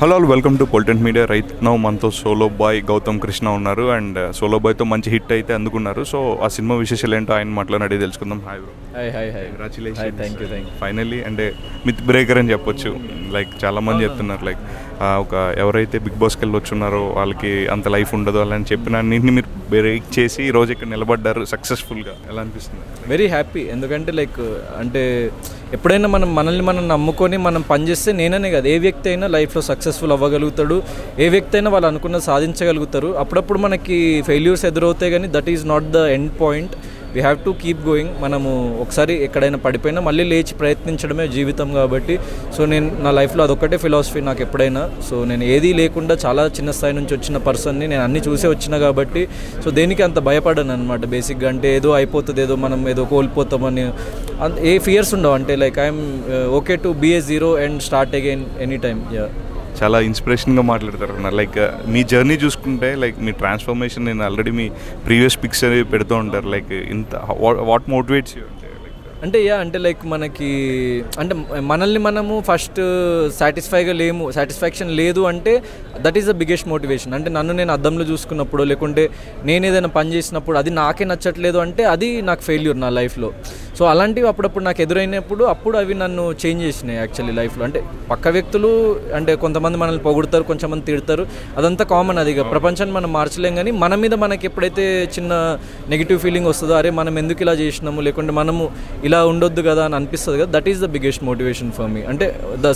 Hello all, welcome to పొలిటెంట్ media. Right now మనతో solo boy Gautam Krishna ఉన్నారు అండ్ సోలో బాయ్తో మంచి హిట్ అయితే అందుకున్నారు. సో ఆ సినిమా విశేషాలు ఏంటో ఆయన మాట్లాడి తెలుసుకుందాం. Hi bro. Hi congratulation. Thank you. Finally అంటే మిత్ బ్రేకర్ అని చెప్పొచ్చు. లైక్ చాలామంది చెప్తున్నారు లైక్ ఒక ఎవరైతే బిగ్ బాస్కి వెళ్ళి వచ్చున్నారో వాళ్ళకి అంత లైఫ్ ఉండదు అలా అని చెప్పిన అన్నింటిని మీరు బ్రేక్ చేసి ఈ రోజు ఇక్కడ నిలబడ్డారు సక్సెస్ఫుల్గా. ఎలా అనిపిస్తుంది? Very happy. ఎందుకంటే లైక్ అంటే ఎప్పుడైనా మనల్ని మనం నమ్ముకొని మనం పనిచేస్తే నేననే కాదు, ఏ వ్యక్తి అయినా లైఫ్లో సక్సెస్ఫుల్ అవ్వగలుగుతాడు. ఏ వ్యక్తి అయినా వాళ్ళు అనుకున్నది సాధించగలుగుతారు. అప్పుడప్పుడు మనకి ఫెయిల్యూర్స్ ఎదురవుతాయి, కానీ that is not the end point. We have to keep going. మనము ఒకసారి ఎక్కడైనా పడిపోయినా మళ్ళీ లేచి ప్రయత్నించడమే జీవితం కాబట్టి సో నేను నా లైఫ్లో అదొక్కటే ఫిలాసఫీ నాకు ఎప్పుడైనా. సో నేను ఏదీ లేకుండా చాలా చిన్న స్థాయి నుంచి వచ్చిన పర్సన్ని, నేను అన్నీ చూసే వచ్చిన కాబట్టి సో దేనికి అంత భయపడను అనమాట బేసిక్గా. అంటే ఏదో అయిపోతుంది, ఏదో మనం ఏదో కోల్పోతామని ఏ ఫియర్స్ ఉండవు. అంటే like I'm okay to be a zero and start again any time. చాలా ఇన్స్పిరేషన్గా మాట్లాడతారు అన్న. లైక్ మీ జర్నీ చూసుకుంటే లైక్ మీ ట్రాన్స్ఫర్మేషన్ నేను ఆల్రెడీ మీ ప్రీవియస్ పిక్స్ అనేవి పెడుతూ ఉంటారు. లైక్ ఇంత వాట్ మోటివేట్స్ యూ అంటే అంటే లైక్ మనకి అంటే మనల్ని మనము ఫస్ట్ సాటిస్ఫాక్షన్ లేదు అంటే that is the biggest motivation. అంటే నన్ను నేను అద్దంలో చూసుకున్నప్పుడు లేకుంటే నేను ఏదైనా పని చేసినప్పుడు అది నాకే నచ్చట్లేదు అంటే అది నాకు ఫెయిల్యూర్ నా లైఫ్లో. సో అలాంటివి అప్పుడప్పుడు నాకు ఎదురైనప్పుడు అప్పుడు అవి నన్ను చేంజ్ చేసినాయి యాక్చువల్లీ లైఫ్లో. అంటే పక్క వ్యక్తులు అంటే కొంతమంది మనల్ని పొగుడతారు, కొంతమంది తిడతారు, అదంతా కామన్. అది ప్రపంచాన్ని మనం మార్చలేం. కానీ మన మీద మనకి ఎప్పుడైతే చిన్న నెగిటివ్ ఫీలింగ్ వస్తుందో, అరే మనం ఎందుకు ఇలా చేసినాము లేకుంటే మనము ఇలా ఉండొద్దు కదా అని అనిపిస్తుంది కదా, that is the biggest motivation for me. అంటే ద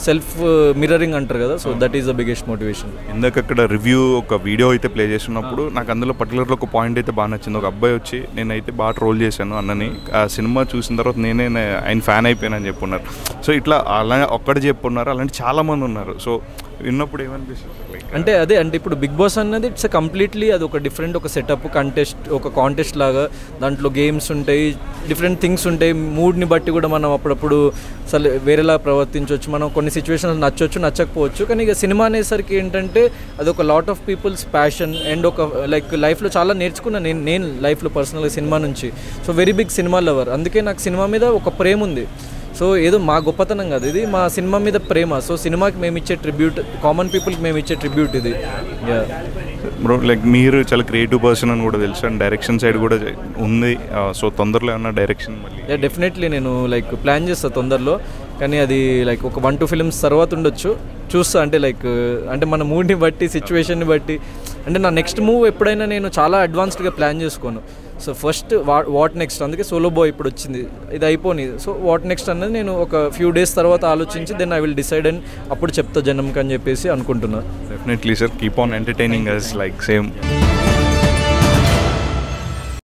సెల్ఫ్ మిర్రరింగ్ అంటారు కదా, so that is the biggest motivation. ఇందాక అక్కడ రివ్యూ ఒక వీడియో అయితే ప్లే చేస్తున్నప్పుడు నాకు అందులో పర్టికులర్గా ఒక పాయింట్ అయితే బాగా నచ్చింది. ఒక అబ్బాయి వచ్చి నేనైతే బాగా ట్రోల్ చేశాను అన్నని, ఆ సినిమా చూసిన తర్వాత నేనే ఆయన ఫ్యాన్ అయిపోయానని చెప్పున్నారు. సో ఇట్లా అలా ఒక్కడే చెప్పున్నారు, అలాంటి చాలామంది ఉన్నారు. సో విన్నప్పుడు ఏమనిపిస్తుంది? అంటే అదే అంటే ఇప్పుడు బిగ్ బాస్ అన్నది ఇట్స్ కంప్లీట్లీ అది ఒక డిఫరెంట్ ఒక సెటప్ ఒక కాంటెస్ట్ లాగా. దాంట్లో గేమ్స్ ఉంటాయి, డిఫరెంట్ థింగ్స్ ఉంటాయి. మూడ్ని బట్టి కూడా మనం అప్పుడప్పుడు అసలు వేరేలా ప్రవర్తించవచ్చు. మనం కొన్ని సిచ్యువేషన్స్ నచ్చవచ్చు, నచ్చకపోవచ్చు. కానీ ఇక సినిమా అనేసరికి ఏంటంటే అది ఒక lot of peoples passion and ఒక లైక్ లైఫ్లో చాలా నేర్చుకున్నాను నేను లైఫ్లో పర్సనల్గా సినిమా నుంచి. So very big cinema lover. అందుకే నాకు సినిమా మీద ఒక ప్రేమ ఉంది. సో ఏదో మా గొప్పతనం కాదు, ఇది మా సినిమా మీద ప్రేమ. సో సినిమాకి మేము ఇచ్చే ట్రిబ్యూట్, కామన్ పీపుల్కి మేము ఇచ్చే ట్రిబ్యూట్ ఇది. బ్రో లైక్ మీరు చాలా క్రియేటివ్ పర్సన్ అని కూడా తెలుసు అండ్ డైరెక్షన్ సైడ్ కూడా ఉంది. సో తొందరలో ఏమన్నా డైరెక్షన్ మళ్ళీ? డెఫినెట్లీ నేను లైక్ ప్లాన్ చేస్తాను తొందరలో. కానీ అది లైక్ ఒక 1-2 ఫిల్మ్స్ తర్వాత ఉండొచ్చు, చూస్తా. అంటే లైక్ అంటే మన మూడ్ని బట్టి, సిచ్యువేషన్ని బట్టి. అంటే నా నెక్స్ట్ మూవ్ ఎప్పుడైనా నేను చాలా అడ్వాన్స్డ్గా ప్లాన్ చేసుకోను. సో ఫస్ట్ వాట్ నెక్స్ట్, అందుకే సోలో బాయ్ ఇప్పుడు వచ్చింది, ఇది అయిపోయింది. సో వాట్ నెక్స్ట్ అన్నది నేను ఒక ఫ్యూ డేస్ తర్వాత ఆలోచించి then I will decide and అప్పుడు చెప్తా జనంకి అని చెప్పేసి అనుకుంటున్నాను. Definitely sir, keep on entertaining us like same.